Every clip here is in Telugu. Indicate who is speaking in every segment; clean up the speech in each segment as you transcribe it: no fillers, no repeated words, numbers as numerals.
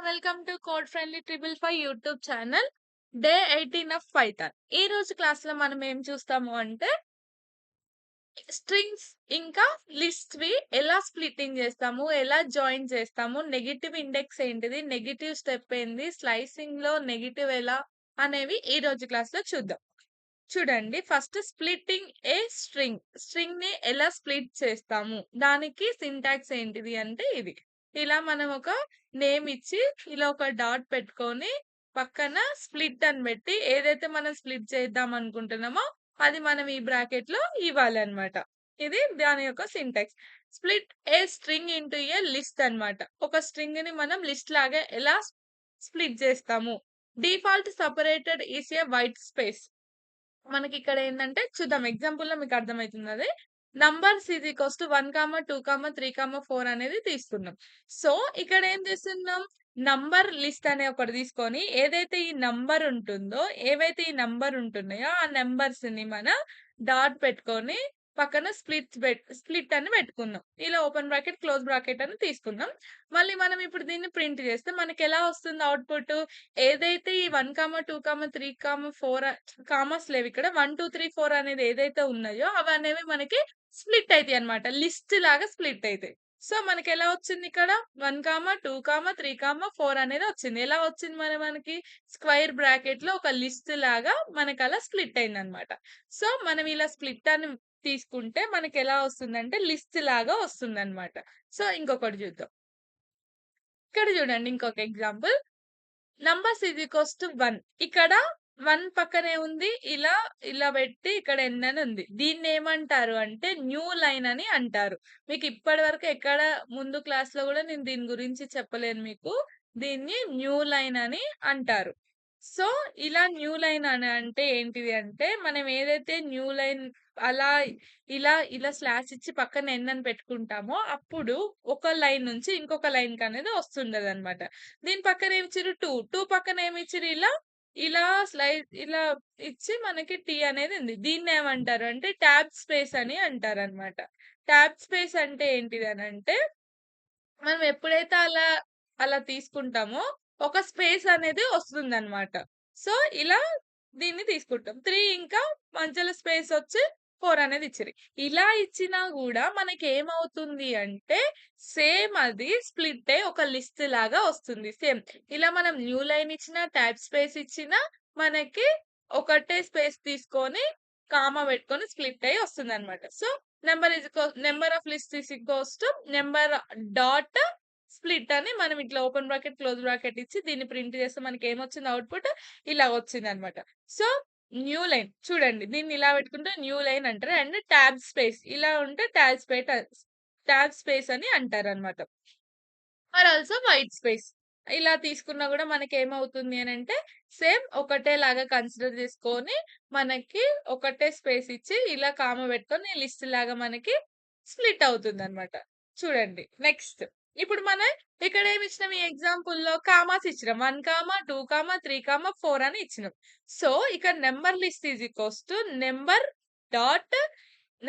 Speaker 1: Welcome to code friendly triple five YouTube channel. Day 18 of Python. ఈ రోజు క్లాస్ లో మనం ఏం చూస్తాము అంటే స్ట్రింగ్స్ ఇంకా లిస్ట్ వి ఎలా స్ప్లిట్టింగ్ చేస్తాము, ఎలా జాయిన్ చేస్తాము, నెగటివ్ ఇండెక్స్ ఏంటిది, నెగటివ్ స్టెప్ ఏంది, స్లైసింగ్ లో నెగటివ్ ఎలా అనేవి ఈ రోజు క్లాస్ లో చూద్దాం. చూడండి, ఫస్ట్ స్ప్లిట్టింగ్ ఏ స్ట్రింగ్ ని ఎలా స్ప్లిట్ చేస్తాము, దానికి సింటాక్స్ ఏంటిది అంటే ఇది. ఇలా మనం ఒక నేమ్ ఇచ్చి ఇలా ఒక డాట్ పెట్టుకొని పక్కన స్ప్లిట్ అని పెట్టి ఏదైతే మనం స్ప్లిట్ చేద్దాం అనుకుంటున్నామో అది మనం ఈ బ్రాకెట్ లో ఇవ్వాలి అనమాట. ఇది దాని యొక్క syntax. Split a string into A list అన్నమాట. ఒక స్ట్రింగ్ ని మనం లిస్ట్ లాగా ఎలా స్ప్లిట్ చేస్తాము. Default separated is a white space. మనకి ఇక్కడ ఏంటంటే చూద్దాం, ఎగ్జాంపుల్ లో మీకు అర్థమవుతుంది. అదే నంబర్స్ ఇది ఈక్వల్స్ టు 1, 2, 3, 4 అనేది తీసుకున్నాం. సో ఇక్కడ ఏం చేస్తున్నాం, నంబర్ లిస్ట్ అనే ఒకటి తీసుకొని ఏదైతే ఈ నంబర్ ఉంటుందో, ఏవైతే ఈ నంబర్ ఉంటున్నాయో ఆ నెంబర్స్ ని మన డాట్ పెట్టుకొని పక్కన స్ప్లిట్ అని పెట్టుకున్నాం. ఇలా ఓపెన్ బ్రాకెట్ క్లోజ్ బ్రాకెట్ అని తీసుకున్నాం. మళ్ళీ మనం ఇప్పుడు దీన్ని ప్రింట్ చేస్తే మనకి ఎలా వస్తుంది అవుట్పుట్. ఏదైతే ఈ 1, 2, 3, 4 కామర్స్ లేవు ఇక్కడ. 1, 2, 3, 4 అనేది ఏదైతే ఉన్నాయో అవి అనేవి మనకి స్ప్లిట్ అవుతాయి అనమాట. లిస్ట్ లాగా స్ప్లిట్ అవుతాయి. సో మనకి ఎలా వచ్చింది ఇక్కడ 1, 2, 3, 4 అనేది వచ్చింది. ఎలా వచ్చింది మనకి స్క్వైర్ బ్రాకెట్ లో ఒక లిస్ట్ లాగా మనకి అలా స్ప్లిట్ అయింది అనమాట. సో మనం ఇలా స్ప్లిట్ అని తీసుకుంటే మనకి ఎలా వస్తుందంటే లిస్ట్ లాగా వస్తుంది అనమాట. సో ఇంకొకటి చూద్దాం. ఇక్కడ చూడండి, ఇంకొక example. Numbers is equals to 1. ఇక్కడ 1 పక్కనే ఉంది. ఇలా ఇలా పెట్టి ఇక్కడ n అని ఉంది. దీన్ని ఏమంటారు అంటే న్యూ లైన్ అని అంటారు. మీకు ఇప్పటి వరకు ఎక్కడ ముందు క్లాస్ లో కూడా నేను దీని గురించి చెప్పలేను మీకు. దీన్ని న్యూ లైన్ అని అంటారు. సో ఇలా న్యూ లైన్ అని అంటే ఏంటిది అంటే మనం ఏదైతే న్యూ లైన్ అలా ఇలా ఇలా స్లాష్ ఇచ్చి పక్కన n అని పెట్టుకుంటామో అప్పుడు ఒక లైన్ నుంచి ఇంకొక లైన్ కి అనేది వస్తుండదు అనమాట. దీని పక్కన ఏమి ఇచ్చిర్రు 2 పక్కన ఏమి ఇచ్చిర్రు ఇలా ఇలా ఇలా ఇచ్చి మనకి టీ అనేది ఉంది. దీన్ని ఏమంటారు అంటే ట్యాబ్ స్పేస్ అని అంటారు అనమాట. ట్యాబ్ స్పేస్ అంటే ఏంటిది అని అంటే మనం ఎప్పుడైతే అలా అలా తీసుకుంటామో ఒక స్పేస్ అనేది వస్తుందన్నమాట. సో ఇలా దీన్ని తీసుకుంటాం. 3 ఇంకా మధ్యలో స్పేస్ వచ్చి 4 అనేది ఇచ్చిర్రు. ఇలా ఇచ్చినా గూడా మనకేమవుతుంది అంటే సేమ్ అది స్ప్లిట్ అయ్యి ఒక లిస్ట్ లాగా వస్తుంది. సేమ్ ఇలా మనం న్యూ లైన్ ఇచ్చినా, ట్యాబ్ స్పేస్ ఇచ్చినా మనకి ఒకటే స్పేస్ తీసుకొని కామా పెట్టుకొని స్ప్లిట్ అయ్యి వస్తుందన్నమాట. So number of list is equals to number dot split అని మనం ఇట్లా ఓపెన్ బ్రాకెట్ క్లోజ్ బ్రాకెట్ ఇచ్చి దీన్ని ప్రింట్ చేస్తే మనకి ఏమొచ్చింది అవుట్పుట్ ఇలా వచ్చింది అనమాట. సో న్యూ లైన్ చూడండి, దీన్ని ఇలా పెట్టుకుంటే న్యూ లైన్ అంటారు. అండ్ ట్యాబ్ స్పేస్ ఇలా ఉంటే ట్యాబ్ స్పేస్ అని అంటారు అనమాట. ఆర్ ఆల్సో వైట్ స్పేస్ ఇలా తీసుకున్నా కూడా మనకి ఏమవుతుంది అని అంటే సేమ్ ఒకటే లాగా కన్సిడర్ చేసుకొని మనకి ఒకటే స్పేస్ ఇచ్చి ఇలా కామ పెట్టుకొని లిస్ట్ లాగా మనకి స్ప్లిట్ అవుతుంది అనమాట. చూడండి నెక్స్ట్. ఇప్పుడు మనం ఇక్కడ ఏమి ఇచ్చినాం, ఈ ఎగ్జాంపుల్ లో కామాస్ ఇచ్చినాం. 1, 2, 3, 4 అని ఇచ్చినాం. సో ఇక్కడ number list is equals to number dot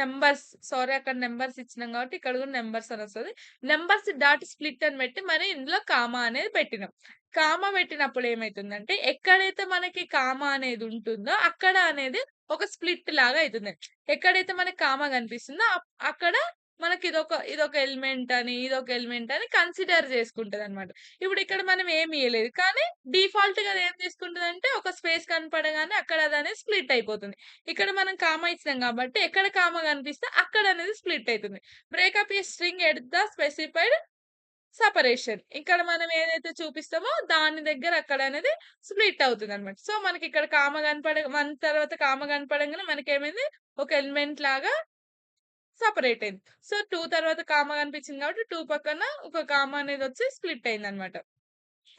Speaker 1: numbers. Sorry, అక్కడ నెంబర్స్ ఇచ్చినాం కాబట్టి ఇక్కడ కూడా నెంబర్స్ అని వస్తుంది. నెంబర్స్ డాట్ స్ప్లిట్ అని పెట్టి మరి ఇందులో కామా అనేది పెట్టినాం. కామా పెట్టినప్పుడు ఏమైతుందంటే ఎక్కడైతే మనకి కామా అనేది ఉంటుందో అక్కడ అనేది ఒక స్ప్లిట్ లాగా అవుతుంది. ఎక్కడైతే మనకి కామా కనిపిస్తుందో అక్కడ మనకి ఇదొక ఇదొక ఎలిమెంట్ అని కన్సిడర్ చేసుకుంటది అనమాట. ఇప్పుడు ఇక్కడ మనం ఏమి ఇయ్యలేదు కానీ డిఫాల్ట్ గా అది ఏం తీసుకుంటది అంటే ఒక స్పేస్ కనపడగానే అక్కడ అది అనేది స్ప్లిట్ అయిపోతుంది. ఇక్కడ మనం కామా ఇచ్చినాం కాబట్టి ఎక్కడ కామా కనిపిస్తే అక్కడ అనేది స్ప్లిట్ అవుతుంది. బ్రేకప్ ఈ string at the specified separation. ఇక్కడ మనం ఏదైతే చూపిస్తామో దాని దగ్గర అక్కడ అనేది స్ప్లిట్ అవుతుంది అనమాట. సో మనకి ఇక్కడ కామ కనపడ 1 తర్వాత కామ కనపడంగానే మనకి ఏమైంది, ఒక ఎలిమెంట్ లాగా సెపరేట్ అయింది. సో 2 తర్వాత కామ కనిపించింది కాబట్టి 2 పక్కన ఒక కామ అనేది వచ్చి స్ప్లిట్ అయింది అనమాట.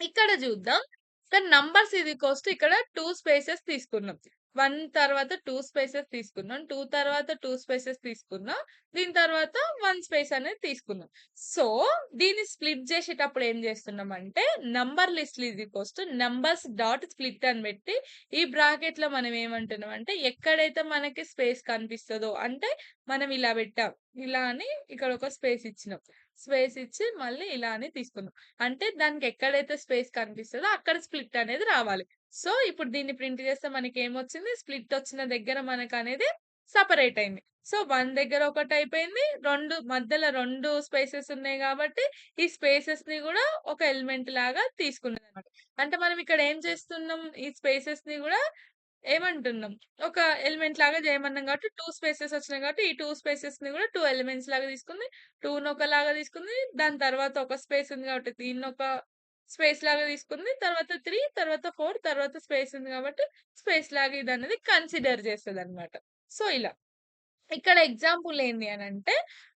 Speaker 1: ఇక్కడ చూద్దాం. ఇక్కడ నంబర్స్ ఇది ఈక్వల్స్ ఇక్కడ 2 స్పేసెస్ తీసుకున్నాం. 1 తర్వాత 2 స్పేసెస్ తీసుకున్నాం. 2 తర్వాత 2 స్పేసెస్ తీసుకున్నాం. దీని తర్వాత 1 స్పేస్ అనేది తీసుకున్నాం. సో దీన్ని స్ప్లిట్ చేసేటప్పుడు ఏం చేస్తున్నాం అంటే number list is equals to numbers dot split అని పెట్టి ఈ బ్రాకెట్ లో మనం ఏమంటున్నాం అంటే ఎక్కడైతే మనకి స్పేస్ కనిపిస్తుందో అంటే మనం ఇలా పెట్టాం. ఇలా అని ఇక్కడ ఒక స్పేస్ ఇచ్చినాం. స్పేస్ ఇచ్చి మళ్ళీ ఇలా అని తీసుకున్నాం. అంటే దానికి ఎక్కడైతే స్పేస్ కనిపిస్తదో అక్కడ స్ప్లిట్ అనేది రావాలి. సో, ఇప్పుడు దీన్ని ప్రింట్ చేస్తే మనకేమొచ్చింది? స్ప్లిట్ వచ్చిన దగ్గర మనకనేది సెపరేట్ అయింది. సో, 1 దగ్గర ఒకటయిపోయింది. 2 మధ్యలో 2 స్పేసెస్ ఉన్నాయి గాబట్టి, ఈ స్పేసెస్‌ని గూడా ఒక ఎలిమెంట్ లాగా తీసుకున్నదనమాట. అంటే మనం ఇక్కడ ఏం చేస్తున్నాం? ఈ స్పేసెస్‌ని గూడా ఏమంటున్నాం? ఒక ఎలిమెంట్ లాగా జేయమన్నాం గాబట్టి 2 స్పేసెస్ వచ్చినాయి గాబట్టి, ఈ 2 స్పేసెస్‌ని గూడా 2 ఎలిమెంట్స్ లాగా తీసుకుంది. 2ని ఒకలాగా తీసుకుంది. దాని తర్వాత ఒక స్పేస్ ఉంది గాబట్టి దీన్నొక స్పేస్ లాగా తీసుకుంది. తర్వాత 3, తర్వాత 4, తర్వాత స్పేస్ ఉంది గాబట్టి స్పేస్ లాగా ఇదనేది కన్సిడర్ చేస్తదనమాట. సో, ఇలా. ఇక్కడ ఎగ్జాంపుల్ ఏంది అనంటే,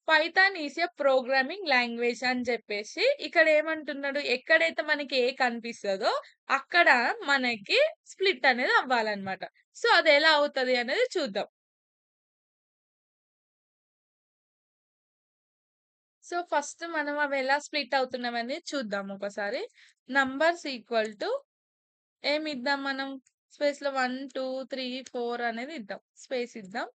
Speaker 1: Python is a programming language అని జెప్పేసి ఇక్కడ ఏమంటున్నాడు? ఎక్కడైతే మనకి ఏ కనిపిస్తదో అక్కడ మనకి స్ప్లిట్ అనేది అవ్వాలన్నమాట. సో, అదెలా అవుతది అనేది చూద్దాం. సో, ఫస్ట్ మనం అవెలా స్ప్లిట్ అవుతున్నవనేది చూద్దాం ఒకసారి. నంబర్స్ ఈక్వల్ టు ఏమిద్దాం మనం? స్పేస్‌లో 1, 2, 3, 4 అనేది ఇద్దాం. స్పేస్ ఇద్దాం.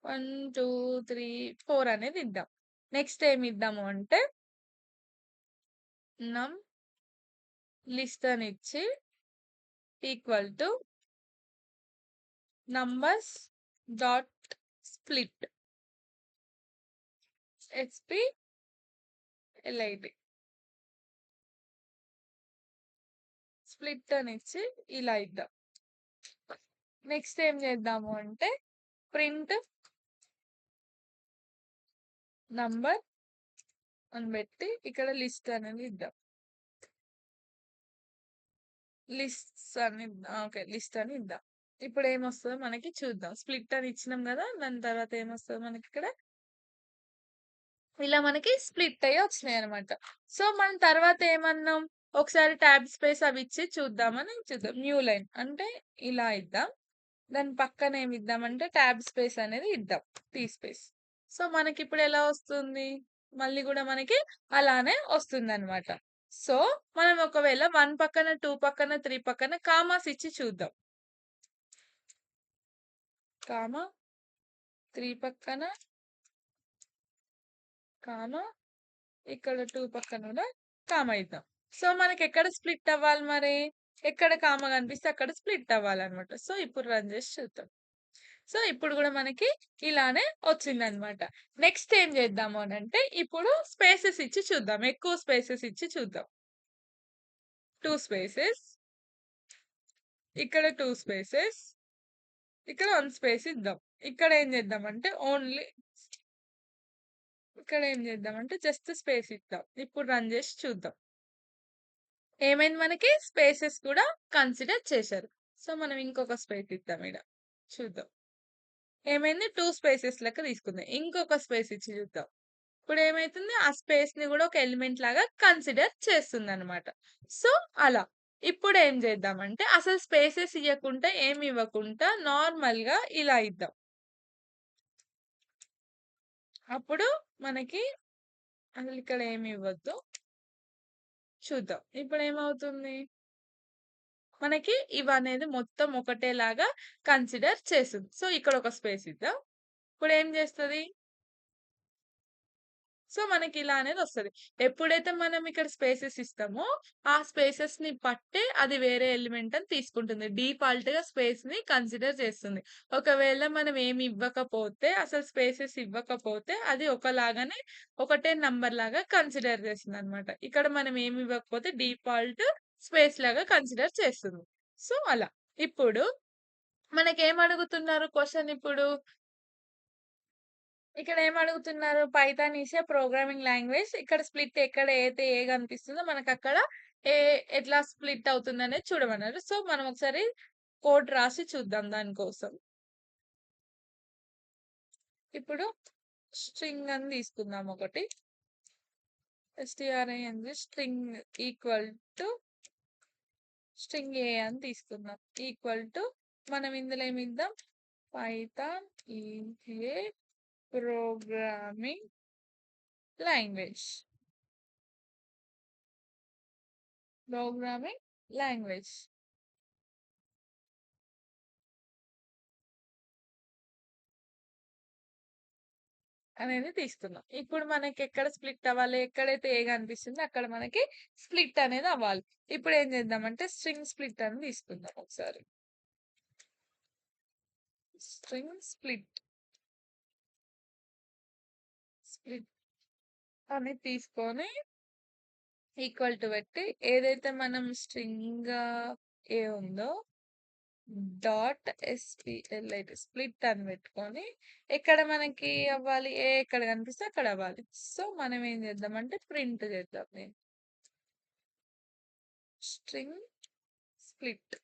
Speaker 1: 1, 2, 3, 4 అనేది ఇద్దాం. నెక్స్ట్ ఏమిద్దాము అంటే నమ్ లిస్ట్ అనిచ్చి equal to numbers dot split s p l i t split అనిచ్చి ఇలా ఇద్దాం. నెక్స్ట్ ఏం చేద్దాము అంటే ప్రింట్ నంబర్ అని పెట్టి ఇక్కడ లిస్ట్ అనేది ఇద్దాం. ఓకే. లిస్ట్ అని ఇద్దాం. ఇప్పుడు ఏమొస్తదో మనకి చూద్దాం. స్ప్లిట్ అని ఇచ్చినాం గదా! దాని తర్వాత ఏమొస్తదో మనకిక్కడ ఇలా మనకి స్ప్లిట్ అయ్యి వచ్చినాయన్నమాట. సో, మనం తర్వాత ఏమన్నాం? ఒకసారి టాబ్ స్పేస్ అవి ఇచ్చి చూద్దామని చూద్దాం. న్యూ లైన్ అంటే ఇలా ఇద్దాం. దాని పక్కన ఏమిద్దామంటే టాబ్ స్పేస్ అనేది ఇద్దాం. Tea space. సో, మనకిప్పుడు ఎలా వస్తుంది? మళ్ళీ గూడా మనకి అలానే వస్తుందన్నమాట. సో, మనం ఒకవేళ 1 పక్కన, 2 పక్కన, 3 పక్కన కామాస్ ఇచ్చి చూద్దాం. కామా 3 పక్కన, కామా ఇక్కడ 2 పక్కన గూడా కామా ఇద్దాం. సో, మనకెక్కడ స్ప్లిట్ అవ్వాలి మరి? ఎక్కడ కామా కనిపిస్తే అక్కడ స్ప్లిట్ అవ్వాలన్నమాట. సో, ఇప్పుడు రన్ జేసి చూద్దాం. సో, ఇప్పుడు గూడా మనకి ఇలానే వచ్చిందనమాట. నెక్స్ట్ ఏం చేద్దాము అనంటే, ఇప్పుడు స్పేసెస్ ఇచ్చి చూద్దాం. ఎక్కువ స్పేసెస్ ఇచ్చి చూద్దాం. 2 స్పేసెస్, ఇక్కడ 2 స్పేసెస్, ఇక్కడ 1 స్పేస్ ఇద్దాం. ఇక్కడ ఏం చేద్దామంటే ఇక్కడ ఏం చేద్దామంటే జస్ట్ స్పేస్ ఇద్దాం. ఇప్పుడు రన్ చేసి చూద్దాం. ఏమైంది మనకి? స్పేసెస్ కూడా కన్సిడర్ చేశారు. సో, మనం ఇంకొక స్పేస్ ఇద్దాం ఈడ. చూద్దాం. ఏమైంది? 2 స్పేసెస్ లెక్క తీసుకుంది. ఇంకొక స్పేస్ ఇచ్చి చూద్దాం. ఇప్పుడేమైతుంది? ఆ స్పేస్‌ని గూడా ఒక ఎలిమెంట్ లాగా కన్సిడర్ చేస్తుందనమాట. సో, అలా. ఇప్పుడేం చేద్దామంటే, అసలు స్పేసెస్ ఇయ్యకుంటే, ఏమి ఇవ్వకుంటా నార్మల్‌గా ఇలా ఇద్దాం. అప్పుడు మనకి అసలిక్కడ ఏమి ఇవ్వద్దు. చూద్దాం. ఇప్పుడేమవుతుంది? మనకి ఇవనేది మొత్తం ఒకటేలాగా కన్సిడర్ చేస్తుంది. సో, ఇక్కడ ఒక స్పేస్ ఇద్దాం. ఇప్పుడేం చేస్తది? సో, మనకిలా అనేదొస్తది. ఎప్పుడైతే మనం ఇక్కడ స్పేసెస్ ఇస్తామో, ఆ స్పేసెస్‌ని పట్టే అది వేరే ఎలిమెంట్ అని తీసుకుంటుంది. డిఫాల్ట్‌గా స్పేస్‌ని కన్సిడర్ చేస్తుంది. ఒకవేళ మనం ఏమి ఇవ్వకపోతే, అసలు స్పేసెస్ ఇవ్వకపోతే, అది ఒకలాగానే ఒకటే నంబర్ లాగా కన్సిడర్ చేస్తుందనమాట. ఇక్కడ మనం ఏమి ఇవ్వకపోతే డిఫాల్ట్ స్పేస్ లాగా కన్సిడర్ చేస్తుంది. సో, అలా. ఇప్పుడు మనకేమడుగుతున్నారు క్వెషన్ ఇప్పుడు? ఇక్కడేమడుగుతున్నారు? Python is a programming language. ఇక్కడ స్ప్లిట్ ఎక్కడ అయితే ఏ కనిపిస్తుందో మనకక్కడ ఏ ఎట్లా స్ప్లిట్ అవుతుందనేది చూడమన్నారు. సో, మనం ఒకసారి కోడ్ రాసి చూద్దాం దాని కోసం. ఇప్పుడు స్ట్రింగ్ అని తీసుకుందాం ఒకటి. String equal to string A అని తీసుకుందాం. ఈక్వల్ టు మనం ఇందులో ఏమిద్దాం? Python is a programming language. Programming language. అనేది తీసుకున్నాం. ఇప్పుడు మనకి ఎక్కడ స్ప్లిట్ అవ్వాలి? ఎక్కడైతే ఏ కనిపిస్తుందో అక్కడ మనకి స్ప్లిట్ అనేది అవ్వాలి. ఇప్పుడు ఏం చేద్దామంటే స్ట్రింగ్ స్ప్లిట్ అని తీసుకుందాం ఒకసారి. స్ట్రింగ్ స్ప్లిట్ అని తీసుకొని ఈక్వల్ టు పెట్టి ఏదైతే మనం స్ట్రింగ్ ఏ ఉందో డాట్ ఎస్పిఎల్ఐటి స్ప్లిట్ అని పెట్టుకొని ఎక్కడ మనకి అవ్వాలి ఏ ఎక్కడ కనిపిస్తే అక్కడ అవ్వాలి. సో మనం ఏం చేద్దామంటే ప్రింట్ చేద్దాం నేను స్ట్రింగ్ స్ప్లిట్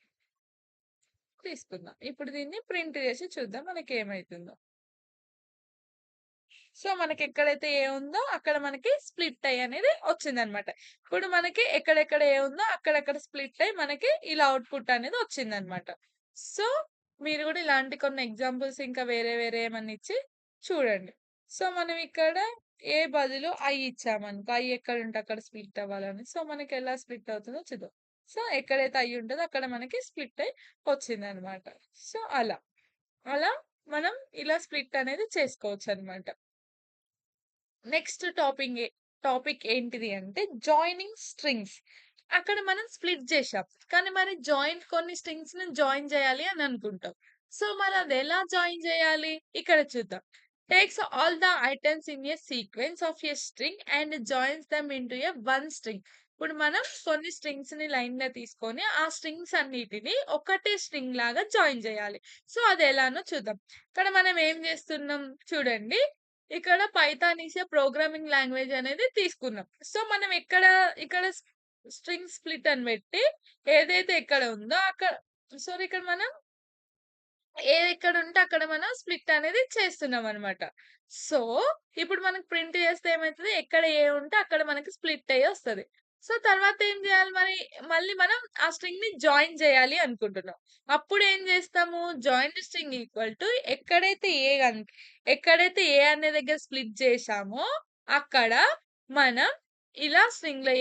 Speaker 1: తీసుకుందాం. ఇప్పుడు దీన్ని ప్రింట్ చేసి చూద్దాం మనకి ఏమైతుందో. సో మనకి ఎక్కడైతే ఏ ఉందో అక్కడ మనకి స్ప్లిట్ అయ్యి అనేది వచ్చిందనమాట. ఇప్పుడు మనకి ఎక్కడెక్కడ ఏ ఉందో అక్కడక్కడ స్ప్లిట్ అయ్యి మనకి ఇలా అవుట్పుట్ అనేది వచ్చిందనమాట. సో మీరు కూడా ఇలాంటి కొన్ని ఎగ్జాంపుల్స్ ఇంకా వేరే వేరే ఏమన్నా ఇచ్చి చూడండి. సో మనం ఇక్కడ ఏ బదులు ఐ ఇచ్చామనుకో ఐ ఎక్కడ ఉంటే అక్కడ స్ప్లిట్ అవ్వాలని. సో మనకి ఎలా స్ప్లిట్ అవుతుందో చూద్దాం. సో ఎక్కడైతే ఐ ఉంటుందో అక్కడ మనకి స్ప్లిట్ అయ్యి వచ్చిందనమాట. సో అలా అలా మనం ఇలా స్ప్లిట్ అనేది చేసుకోవచ్చు అనమాట. నెక్స్ట్ టాపిక్ ఏంటిది అంటే జాయినింగ్ స్ట్రింగ్స్. అక్కడ మనం స్ప్లిట్ చేసాం. కానీ మరి కొన్ని స్ట్రింగ్స్ ని జాయిన్ చేయాలి అని అనుకుంటాం. సో మరి అది ఎలా జాయిన్ చేయాలి? ఇక్కడ చూద్దాం. Takes all the items in a sequence of a string and joins them into a one string. ఇప్పుడు మనం కొన్ని స్ట్రింగ్స్ ని లైన్ గా తీసుకొని ఆ స్ట్రింగ్స్ అన్నిటిని ఒకటే స్ట్రింగ్ లాగా జాయిన్ చేయాలి. సో అది ఎలానో చూద్దాం. ఇక్కడ మనం ఏం చేస్తున్నాం చూడండి. ఇక్కడ Python is a programming language అనేది తీసుకున్నాం. సో మనం ఇక్కడ స్ట్రింగ్ స్ప్లిట్ అని పెట్టి ఏదైతే ఎక్కడ ఉందో అక్కడ ఇక్కడ మనం ఏది ఎక్కడ ఉంటే అక్కడ మనం స్ప్లిట్ అనేది చేస్తున్నాం అనమాట. సో ఇప్పుడు మనకి ప్రింట్ చేస్తే ఏమైతది? ఎక్కడ ఏ ఉంటే అక్కడ మనకి స్ప్లిట్ అయ్యి వస్తది. సో తర్వాత ఏం చేయాలి మరి? మళ్ళీ మనం ఆ స్ట్రింగ్ ని జాయిన్ చేయాలి అనుకుంటున్నాం. అప్పుడు ఏం చేస్తాము? జాయిన్డ్ స్ట్రింగ్ ఈక్వల్ టు ఎక్కడైతే ఏ అనే దగ్గర స్ప్లిట్ చేశామో అక్కడ మనం ఇలా స్ట్రింగ్ లో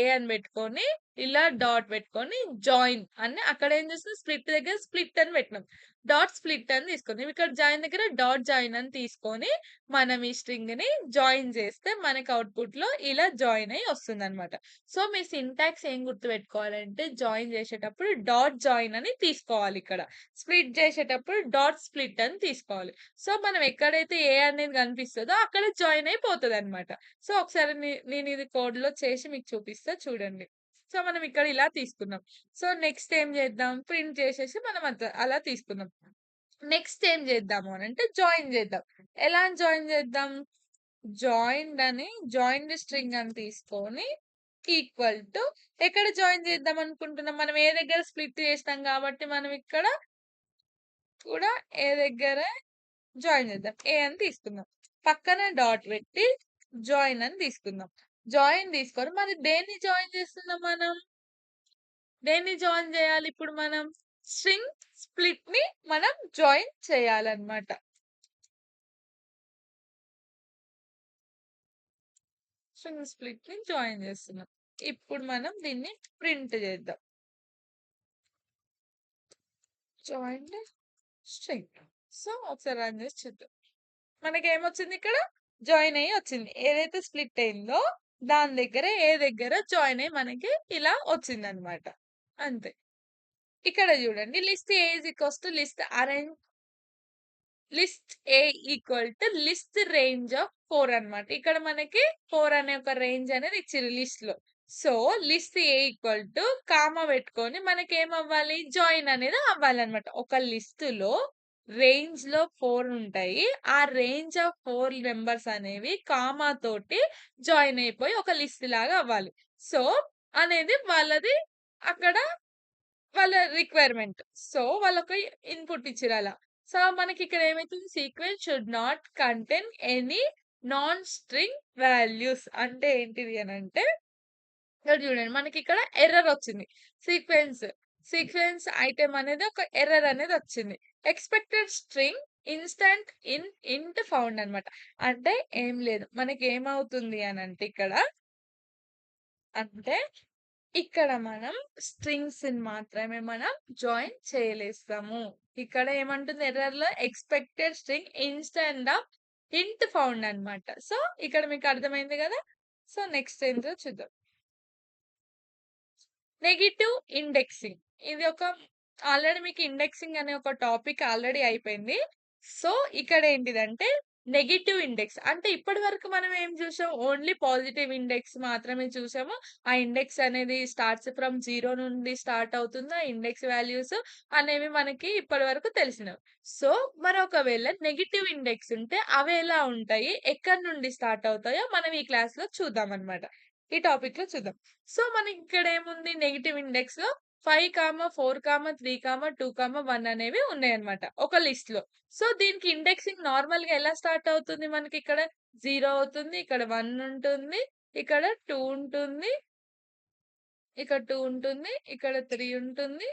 Speaker 1: ఏ అని పెట్టుకొని ఇలా డాట్ పెట్టుకొని జాయిన్ అని అక్కడ ఏం చేస్తుంది? స్ప్లిట్ దగ్గర స్ప్లిట్ అని పెట్టినాం. డాట్ స్ప్లిట్ అని తీసుకుంది. ఇక్కడ జాయిన్ దగ్గర డాట్ జాయిన్ అని తీసుకొని మనం ఈ స్ట్రింగ్ ని జాయిన్ చేస్తే మనకి అవుట్పుట్ లో ఇలా జాయిన్ అయ్యి వస్తుంది అనమాట. సో మీ సింటాక్స్ ఏం గుర్తు పెట్టుకోవాలంటే జాయిన్ చేసేటప్పుడు డాట్ జాయిన్ అని తీసుకోవాలి. ఇక్కడ స్ప్లిట్ చేసేటప్పుడు డాట్ స్ప్లిట్ అని తీసుకోవాలి. సో మనం ఎక్కడైతే ఏ అనేది కనిపిస్తుందో అక్కడ జాయిన్ అయిపోతుంది అనమాట. సో ఒకసారి నేను ఇది కోడ్ లో చేసి మీకు చూపిస్తా చూడండి. సో మనం ఇక్కడ ఇలా తీసుకున్నాం. సో నెక్స్ట్ ఏం చేద్దాం? ప్రింట్ చేసేసి మనం అలా తీసుకున్నాం. నెక్స్ట్ ఏం చేద్దాము అని అంటే జాయిన్ చేద్దాం. ఎలా జాయిన్ చేద్దాం? జాయిన్డ్ స్ట్రింగ్ అని తీసుకొని ఈక్వల్ టు ఎక్కడ జాయిన్ చేద్దాం అనుకుంటున్నాం? మనం ఏ దగ్గర స్ప్లిట్ చేస్తాం కాబట్టి మనం ఇక్కడ కూడా ఏ దగ్గర జాయిన్ చేద్దాం. ఏ అని తీసుకుందాం. పక్కన డాట్ పెట్టి జాయిన్ అని తీసుకుందాం. జాయిన్ తీసుకొని మరి దేన్ని జాయిన్ చేస్తున్నాం మనం? దేన్ని జాయిన్ చేయాలి ఇప్పుడు మనం? స్ట్రింగ్ స్ప్లిట్ ని మనం జాయిన్ చేయాలన్నమాట. స్ట్రింగ్ స్ప్లిట్ ని జాయిన్ చేస్తున్నాం. ఇప్పుడు మనం దీన్ని ప్రింట్ చేద్దాం. Join string. సో ఒకసారి రన్ చేసి చూద్దాం. మనకి ఏమొచ్చింది? ఇక్కడ జాయిన్ అయ్యి వచ్చింది. ఏదైతే స్ప్లిట్ అయిందో దాని దగ్గర ఏ దగ్గర జాయిన్ అయ్యి మనకి ఇలా వచ్చింది అనమాట. అంతే. ఇక్కడ చూడండి list A is equals to list A equal to list range of 4 అన్నమాట. ఇక్కడ మనకి 4 అనే ఒక రేంజ్ అనేది ఇచ్చింది లిస్ట్ లో. So list A equal to comma పెట్టుకొని మనకి ఏమవ్వాలి? జాయిన్ అనేది అవ్వాలన్నమాట. ఒక లిస్ట్ లో రేంజ్ లో 4 ఉంటాయి. ఆ రేంజ్ ఆఫ్ 4 నెంబర్స్ అనేవి కామా తోటి జాయిన్ అయిపోయి ఒక లిస్ట్ లాగా అవ్వాలి. సో అనేది వాళ్ళది అక్కడ వాళ్ళ రిక్వైర్మెంట్. సో వాళ్ళకి ఇన్పుట్ ఇచ్చిర్రు అలా. సో మనకి ఇక్కడ ఏమైతుంది? Sequence should not contain any non string values అంటే ఏంటిది అని అంటే ఇక్కడ చూడండి మనకి ఇక్కడ ఎర్రర్ వచ్చింది. సీక్వెన్స్ సీక్వెన్స్ ఐటెం అనేది ఒక ఎర్రర్ అనేది వచ్చింది. ఎక్స్పెక్టెడ్ స్ట్రింగ్ ఇంట్ ఫౌండ్ అన్నమాట. అంటే ఏం లేదు. మనకి ఏమవుతుంది అని అంటే ఇక్కడ మనం స్ట్రింగ్స్ మాత్రమే మనం జాయిన్ చేయలేస్తాము. ఇక్కడ ఏమంటుంది ఎర్రర్ లో? Expected string instance of int found అన్నమాట. సో, ఇక్కడ మీకు అర్థమైంది గదా! సో, నెక్స్ట్ ఏంటో చూద్దాం. Negative indexing. ఇది ఒక ఆల్రెడీ మీకు ఇండెక్సింగ్ అనే ఒక టాపిక్ ఆల్రెడీ అయిపోయింది. సో, ఇక్కడేంటిదంటే నెగెటివ్ ఇండెక్స్. అంటే ఇప్పటి వరకు మనం ఏం చూసాం? ఓన్లీ పాజిటివ్ ఇండెక్స్ మాత్రమే చూసాము. ఆ ఇండెక్స్ అనేది స్టార్ట్స్ ఫ్రమ్ 0 నుండి స్టార్ట్ అవుతుంది. ఆ ఇండెక్స్ వాల్యూస్ అనేవి మనకి ఇప్పటి వరకు తెలిసినవి. సో, మరొకవేళ నెగెటివ్ ఇండెక్స్ ఉంటే అవి ఎలా ఉంటాయి? ఎక్కడి నుండి స్టార్ట్ అవుతాయో మనం ఈ క్లాస్‌లో చూద్దామన్నమాట. ఈ టాపిక్‌లో చూద్దాం. సో, మనకిక్కడేముంది నెగెటివ్ ఇండెక్స్‌లో 5, 4, 3, 2, 1 అనేవి ఉన్నాయన్నమాట. ఒక లిస్ట్‌లో. సో, దీనికి ఇండెక్సింగ్ నార్మల్‌గా ఎలా స్టార్ట్ అవుతుంది మనకిక్కడ 0 అవుతుంది. ఇక్కడ 1 ఉంటుంది. ఇక్కడ 2 ఉంటుంది. ఇక్కడ 2 ఉంటుంది. ఇక్కడ 3 ఉంటుంది.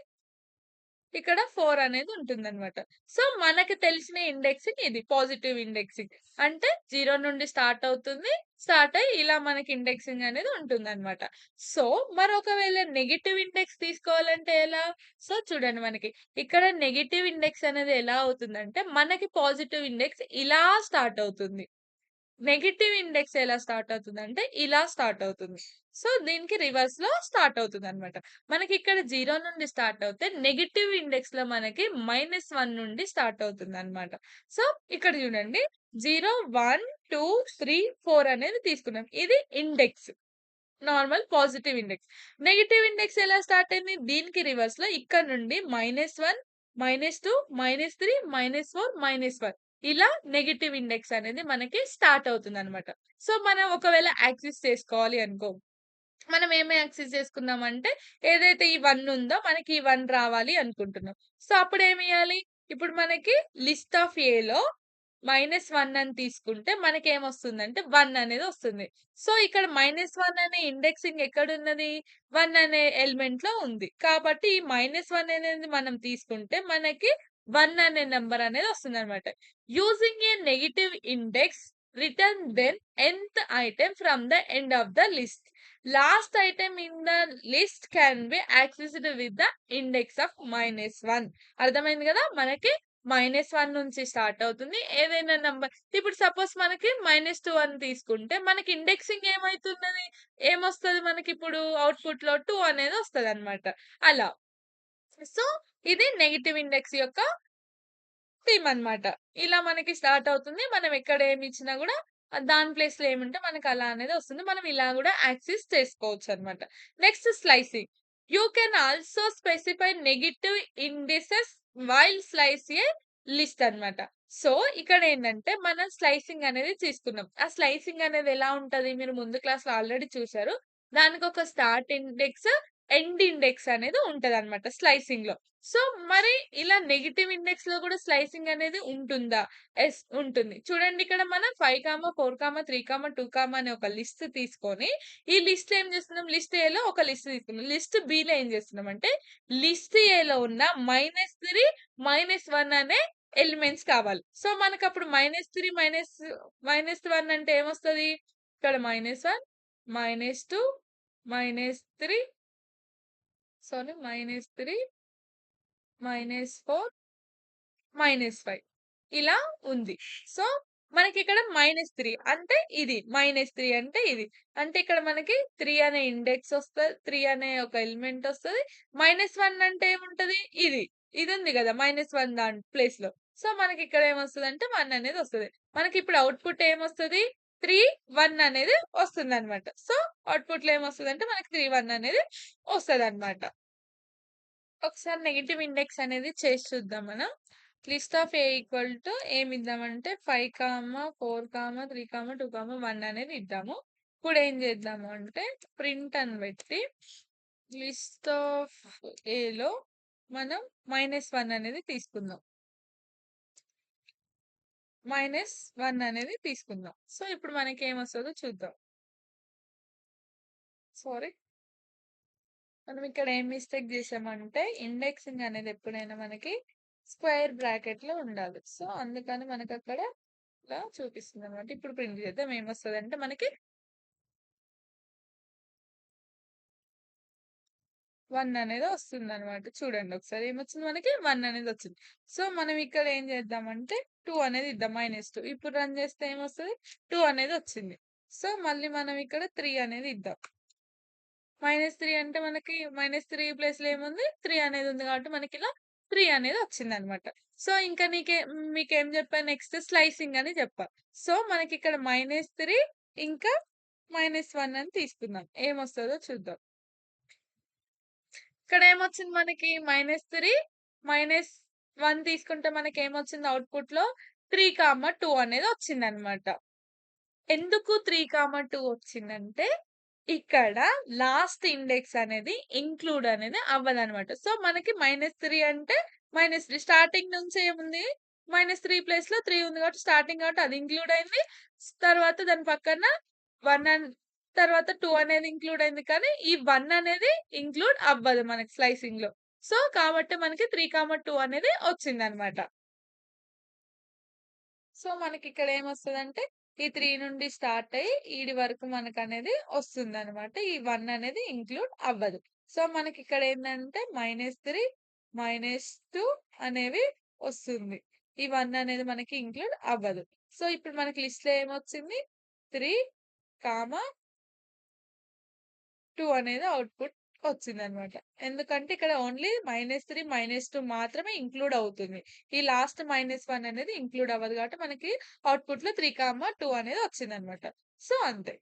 Speaker 1: ఇక్కడ 4 అనేది ఉంటుందన్నమాట. సో, మనకు తెలిసిన ఇండెక్సింగ్ ఇది. Positive indexing. అంటే 0 నుండి స్టార్ట్ అవుతుంది. స్టార్ట్ అయ్యి ఇలా మనకి ఇండెక్సింగ్ అనేది ఉంటుందన్నమాట. సో, మరొకవేళ నెగెటివ్ ఇండెక్స్ తీసుకోవాలంటే ఎలా? సో, చూడండి మనకి ఇక్కడ నెగెటివ్ ఇండెక్స్ అనేది ఎలా అవుతుందంటే, మనకి పాజిటివ్ ఇండెక్స్ ఇలా స్టార్ట్ అవుతుంది. నెగెటివ్ ఇండెక్స్ ఎలా స్టార్ట్ అవుతుందంటే, ఇలా స్టార్ట్ అవుతుంది. సో, దీనికి రివర్స్‌లో స్టార్ట్ అవుతుందనమాట. మనకిక్కడ 0 నుండి స్టార్ట్ అవుతే, నెగెటివ్ ఇండెక్స్‌లో మనకి -1 నుండి స్టార్ట్ అవుతుందనమాట. సో, ఇక్కడ చూడండి 0, 1, 2, 3, 4 అనేది తీసుకున్నాం. ఇది index. Normal positive index. Negative index ఎలా స్టార్ట్ అయింది? దీనికి రివర్స్‌లో ఇక్కడ నుండి -1, -2, -3, -4, -1 ఇలా నెగెటివ్ ఇండెక్స్ అనేది మనకి స్టార్ట్ అవుతుందనమాట. సో, మనం ఒకవేళ యాక్సెస్ చేసుకోవాలి అనుకో, మనం ఏమి యాక్సెస్ చేసుకుందామంటే, ఏదైతే ఈ 1 ఉందో మనకి ఈ 1 రావాలి అనుకుంటున్నాం. సో, అప్పుడేమియ్యాలి? ఇప్పుడు మనకి లిస్ట్ ఆఫ్ ఏలో -1 అని తీసుకుంటే మనకేమొస్తుందంటే 1 అనేది వస్తుంది. సో, ఇక్కడ -1 అనే ఇండెక్సింగ్ ఎక్కడున్నది? 1 అనే ఎలిమెంట్‌లో ఉంది. కాబట్టి ఈ -1 అనేది మనం తీసుకుంటే మనకి 1 అనే నంబర్ అనేది వస్తుందన్నమాట. Using a negative index return then nth item from the end of the list. Last item in the list can be accessed with the index of -1. అర్థమైంది గదా! మనకి -1 నుంచి స్టార్ట్ అవుతుంది. ఏదైనా నంబర్ ఇప్పుడు సపోజ్ మనకి -2 అని తీసుకుంటే మనకి ఇండెక్సింగ్ ఏమైతున్నది? ఏమొస్తది మనకిప్పుడు ఔట్‌పుట్‌లో 2 అనేది వస్తదనమాట. అలా. సో, ఇది నెగెటివ్ ఇండెక్స్ యొక్క థీమ్ అన్నమాట. ఇలా మనకి స్టార్ట్ అవుతుంది. మనం ఎక్కడ ఏమి ఇచ్చినా గూడా దాని ప్లేస్‌లో ఏముంటే మనకు అలా అనేది వస్తుంది. మనం ఇలా గూడా యాక్సెస్ చేసుకోవచ్చన్నమాట. Next slicing. You can also specify negative indices while slice a list అన్నమాట. సో, ఇక్కడేంటంటే మనం స్లైసింగ్ అనేది తీసుకున్నాం. ఆ స్లైసింగ్ అనేది ఎలా ఉంటది? మీరు ముందు క్లాస్‌లో ఆల్రెడీ చూసారు. దానికొక స్టార్ట్ ఇండెక్స్, ఎండ్ ఇండెక్స్ అనేది ఉంటదన్నమాట స్లైసింగ్‌లో. సో, మరి ఇలా నెగెటివ్ ఇండెక్స్‌లో గూడా స్లైసింగ్ అనేది ఉంటుందా? యెస్, ఉంటుంది. చూడండి ఇక్కడ మనం 5, 4, 3, 2, అనే ఒక లిస్ట్ తీసుకొని, ఈ లిస్ట్ ఏం చేస్తున్నాం? లిస్ట్ ఏలో ఒక లిస్ట్ తీసుకున్నాం. లిస్ట్ బిలో ఏం చేస్తున్నామంటే, లిస్ట్ ఏలో ఉన్న -3, -1 అనే ఎలిమెంట్స్ కావాలి. సో, మనకప్పుడు -3 -1 అంటే ఏమొస్తది? ఇక్కడ -1, -2, -3 సారీ -3, -4, -5 ఇలా ఉంది. సో, మనకిక్కడ -3 అంటే ఇది. -3 అంటే ఇది. అంటే ఇక్కడ మనకి 3 అనే ఇండెక్స్ 3 అనే ఒక ఎలిమెంట్ ఒస్తది. -1 అంటే ఏముంటది? ఇది. ఇదుంది గదా! -1 దాని ప్లేస్‌లో. సో, మనకిక్కడ ఏమొస్తదంటే 1 అనేది ఒస్తది. మనకిప్పుడు ఔట్‌పుట్ ఏమొస్తది? 3, 1 అనేది ఒస్తుందన్నమాట. సో, ఔట్‌పుట్‌లో ఏమొస్తదంటే మనకి 3, 1 అనేది ఒస్తదన్నమాట. ఒకసారి నెగెటివ్ ఇండెక్స్ అనేది చేసి చూద్దాం మనం. List of A equal to ఏమిద్దామంటే 5, 4, 3, 2, 1 అనేది ఇద్దాము. ఇప్పుడు ఏం చేద్దాము అంటే ప్రింట్ అని పెట్టి లిస్ట్ ఆఫ్ ఏలో మనం -1 అనేది తీసుకుందాం. -1 అనేది తీసుకుందాం. సో, ఇప్పుడు మనకేమొస్తదో చూద్దాం. సారీ. మనం ఇక్కడ ఏం మిస్టేక్ చేసామంటే ఇండెక్సింగ్ అనేది ఎప్పుడైనా మనకి స్క్వేర్ బ్రాకెట్‌లో ఉండాలి. సో, అందుకని మనకక్కడ ఇలా చూపిస్తుందనమాట. ఇప్పుడు ప్రింట్ చేద్దాం ఏమొస్తదంటే మనకి 1 అనేది వస్తుందనమాట. చూడండి ఒకసారి ఏమొచ్చింది మనకి 1 అనేది వచ్చింది. సో, మనం ఇక్కడ ఏం చేద్దామంటే 2 అనేది ఇద్దాం. -2 ఇప్పుడు రన్ చేస్తే ఏమొస్తది? 2 అనేది వచ్చింది. సో, మళ్ళీ మనం ఇక్కడ 3 అనేది ఇద్దాం. -3 అంటే మనకి -3 ప్లేస్‌లో ఏముంది? 3 అనేది ఉంది కాబట్టి మనకిలా 3 అనేది వచ్చిందనమాట. సో, ఇంకా మీకేం చెప్పా నెక్స్ట్ స్లైసింగ్ అని చెప్పా. సో, మనకిక్కడ -3 ఇంకా -1 అని తీసుకుందాం. ఏమొస్తదో చూద్దాం. ఇక్కడేమొచ్చింది మనకి -3, -1 తీసుకుంటే మనకేమొచ్చింది ఔట్‌పుట్‌లో 3, 2 అనేది వచ్చిందనమాట. ఎందుకు 3, 2 వచ్చిందంటే, ఇక్కడ లాస్ట్ ఇండెక్స్ అనేది ఇంక్లూడ్ అనేది అవ్వదనమాట. సో, మనకి -3 అంటే -3 స్టార్టింగ్ నుంచి ఏముంది? -3 ప్లేస్‌లో 3 ఉంది కాబట్టి స్టార్టింగ్ కాబట్టి అది ఇంక్లూడ్ అయింది. తర్వాత దాని పక్కన 1 తర్వాత 2 అనేది ఇంక్లూడ్ అయింది. కానీ ఈ 1 అనేది ఇంక్లూడ్ అవ్వదు మనకి స్లైసింగ్‌లో. సో, కాబట్టి మనకి 3, 2 అనేది వచ్చిందనమాట. సో, మనకిక్కడ ఏమొస్తదంటే, ఈ 3 నుండి స్టార్ట్ అయ్యి ఈడి వరకు మనకనేది ఒస్తుందనమాట. ఈ 1 అనేది ఇంక్లూడ్ అవ్వదు. సో, మనకిక్కడ ఏందంటే -3, -2 అనేవి ఒస్తుంది. ఈ 1 అనేది మనకి ఇంక్లూడ్ అవ్వదు. సో, ఇప్పుడు మనకి లిస్ట్‌లో ఏమొచ్చింది? 3, 2 అనేది ఔట్‌పుట్ వచ్చిందనమాట. ఎందుకంటే ఇక్కడ ఓన్లీ -3, -2 మాత్రమే ఇంక్లూడ్ అవుతుంది. ఈ లాస్ట్ -1 అనేది ఇంక్లూడ్ అవ్వదు కాబట్టి మనకి ఔట్‌పుట్‌లో 3, 2 అనేది వచ్చిందనమాట. సో, అంతే.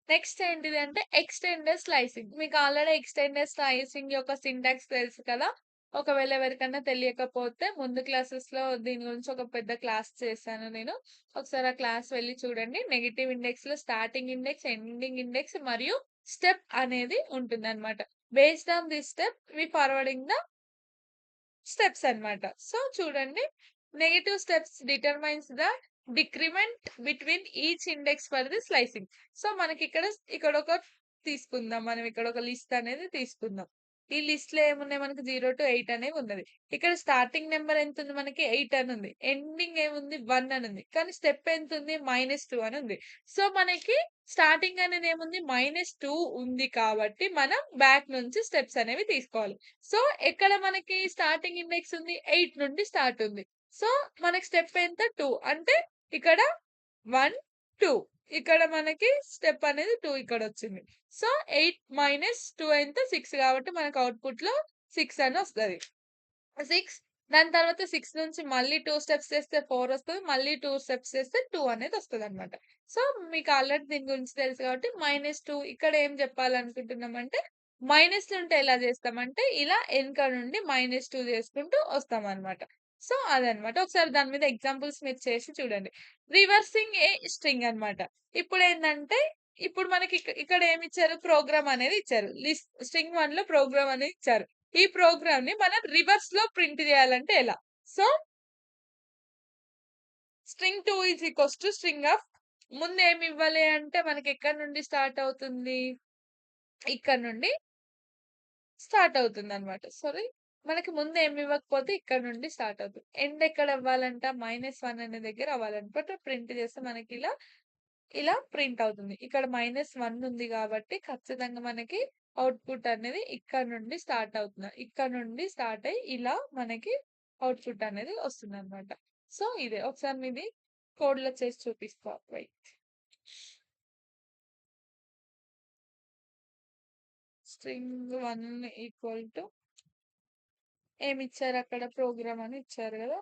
Speaker 1: నెక్స్ట్ ఏంటిది అంటే ఎక్స్‌టెండెడ్ స్లైసింగ్. మీకు ఆల్రెడీ ఎక్స్‌టెండెడ్ స్లైసింగ్ యొక్క సింటాక్స్ తెలుసు కదా! ఒకవేళ ఎవరికన్నా తెలియకపోతే ముందు క్లాసెస్‌లో దీని గురించి ఒక పెద్ద క్లాస్ చేశాను నేను. ఒకసారి ఆ క్లాస్ వెళ్లి చూడండి. నెగెటివ్ ఇండెక్స్‌లో స్టార్టింగ్ ఇండెక్స్, ఎండింగ్ ఇండెక్స్ మరియు స్టెప్ అనేది ఉంటుందన్నమాట. Based on this step we forwarding the steps అన్నమాట. సో, చూడండి negative steps determines the decrement between each index for the slicing. So, ఇక్కడొక తీసుకుందాం. మనం ఇక్కడ ఒక లిస్ట్ అనేది తీసుకుందాం. ఈ లిస్ట్‌లో ఏమున్నాయి మనకి 0-8 అనేవి ఉన్నది. ఇక్కడ స్టార్టింగ్ నంబర్ ఎంతుంది మనకి 8 అని ఉంది. ఎండింగ్ ఏముంది 1 అని ఉంది. కానీ స్టెప్ ఎంతుంది -2 అని ఉంది. సో, మనకి స్టార్టింగ్ అనేది ఏముంది -2 ఉంది కాబట్టి మనం బ్యాక్ నుంచి స్టెప్స్ అనేవి తీసుకోవాలి. సో, ఎక్కడ మనకి స్టార్టింగ్ ఇండెక్స్ ఉంది? 8 నుండి స్టార్ట్ ఉంది. సో, మనకి స్టెప్ ఎంత? 2 అంటే ఇక్కడ 1, 2 ఇక్కడ మనకి స్టెప్ అనేది 2 ఇక్కడొచ్చింది. సో, 8 - 2 ఎంత? 6 కాబట్టి మనకు ఔట్‌పుట్‌లో 6 అని వస్తది. 6 దాని తర్వాత 6 నుంచి మళ్ళీ 2 స్టెప్స్ చేస్తే 4 వస్తది. మళ్ళీ 2 స్టెప్స్ చేస్తే 2 అనేది వస్తదనమాట. సో, మీకు ఆల్రెడీ దీని గురించి తెలుసు కాబట్టి -2 ఇక్కడ ఏం చెప్పాలనుకుంటున్నామంటే, మైనస్ ఉంటే ఎలా చేస్తామంటే, ఇలా ఎనక నుండి -2 చేసుకుంటూ వస్తామనమాట. సో, అదనమాట. ఒకసారి దాని మీద ఎగ్జాంపుల్స్ మీరు చేసి చూడండి. రివర్సింగ్ ఏ స్ట్రింగ్ అనమాట. ఇప్పుడేందంటే, ఇప్పుడు మనకి ఇక్కడ ఏమిచ్చారు? ప్రోగ్రామ్ అనేది ఇచ్చారు. స్ట్రింగ్ 1లో ప్రోగ్రామ్ అనేది ఇచ్చారు. ఈ ప్రోగ్రామ్‌ని మనం రివర్స్‌లో ప్రింట్ చేయాలంటే ఎలా? So, string 2 is equals to string of ముందేమి ఇవ్వాలి అంటే మనకి ఎక్కడి నుండి స్టార్ట్ అవుతుంది? ఇక్కడ నుండి స్టార్ట్ అవుతుందన్నమాట. సారీ మనకి ముందు ఏమి ఇవ్వకపోతే ఇక్కడ నుండి స్టార్ట్ అవుతుంది. ఎండ్ ఎక్కడ అవ్వాలంట? -1 అనే దగ్గర అవ్వాలన్నమాట. ప్రింట్ చేస్తే ఇలా ప్రింట్ అవుతుంది. ఇక్కడ -1 ఉంది కాబట్టి ఖచ్చితంగా మనకి ఔట్‌పుట్ అనేది ఇక్కడ నుండి స్టార్ట్ అవుతుంది. ఇక్కడ నుండి స్టార్ట్ అయ్యి ఇలా మనకి ఔట్‌పుట్ అనేది వస్తుందన్నమాట. సో, ఇదే ఒకసారి మీది కోడ్‌లో చేసి చూపిస్తా. వెయిట్. స్ట్రింగ్ 1 ఈక్వల్ టు ఏమిచ్చారు అక్కడ ప్రోగ్రామ్ అని ఇచ్చారు గదా!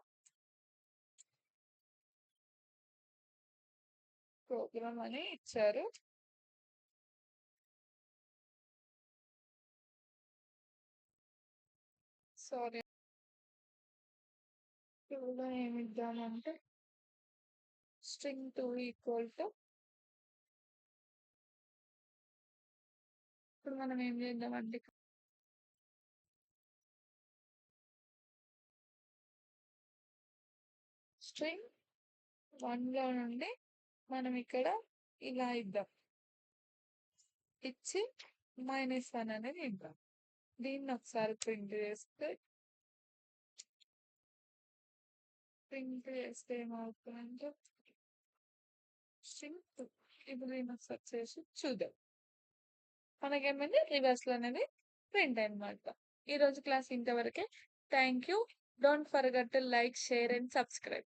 Speaker 1: ప్రోగ్రామ్ అని ఇచ్చారు. సారీ. టూలో ఏమిద్దామంటే స్ట్రింగ్ 2 ఈక్వల్ టు ఇప్పుడు మనం ఏం చేద్దామంటే స్ట్రింగ్ 1లో నుండి మనం ఇక్కడ ఇలా ఇద్దాం. ఇచ్చి -1 అనేది ఇద్దాం. దీన్ని ఒకసారి ప్రింట్ చేస్తే ఏమవుతుందంటే స్ట్రింగ్ 2 ఇప్పుడు దీన్ని ఒకసారి చేసి చూద్దాం. మనకేమైంది రివర్స్‌లో అనేది ప్రింట్ అన్నమాట. ఈరోజు క్లాస్ ఇంతవరకే. Thank you. Don't forget to like, share and subscribe.